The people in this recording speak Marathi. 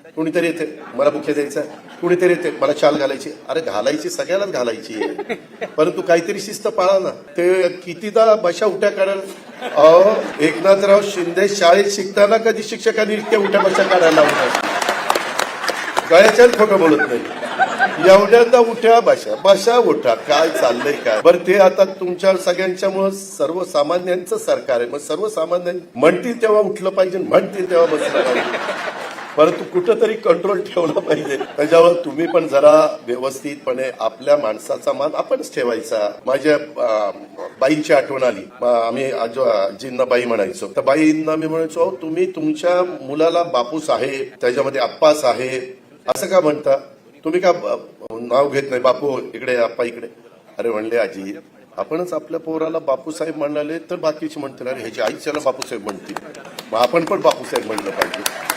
कुणीतरी येते मला बुके द्यायचा, कुणीतरी येते मला शाल घालायची. अरे घालायची सगळ्यालाच घालायची आहे, परंतु काहीतरी शिस्त पाळा ना. ते कितीदा बशा उठ्या काढायला. अहो एकनाथराव शिंदे शाळेत शिकताना कधी शिक्षकांनी इतक्या उठ्या बशा काढायला लावतात? गळ्याच्याच खोटं बोलत नाही. एवढ्यादा उठ्या बशा उठा, काय चाललंय काय? बरं ते आता तुमच्या सगळ्यांच्यामुळे सर्वसामान्यांचं सरकार आहे, मग सर्वसामान्य म्हणतील तेव्हा उठलं पाहिजे, म्हणतील तेव्हा बसलं पाहिजे, परंतु कुठंतरी कंट्रोल ठेवला पाहिजे. त्याच्यावर तुम्ही पण जरा व्यवस्थितपणे आपल्या माणसाचा मान आपणच ठेवायचा. माझ्या बाईंची आठवण आली. आम्ही आजींना बाई म्हणायचो, तर बाईंना मी म्हणायचो तुम्ही तुमच्या मुलाला बापूस आहे, त्याच्यामध्ये आप्पास आहे असं का म्हणता? तुम्ही का नाव घेत नाही, बापू इकडे आप्पा इकडे? अरे म्हणले आजी आपणच आपल्या पोराला बापूसाहेब म्हणाले तर बाकीचे म्हणतील अरे ह्याची आईच त्याला बापूसाहेब म्हणतील, मग आपण पण बापूसाहेब म्हणलं पाहिजे.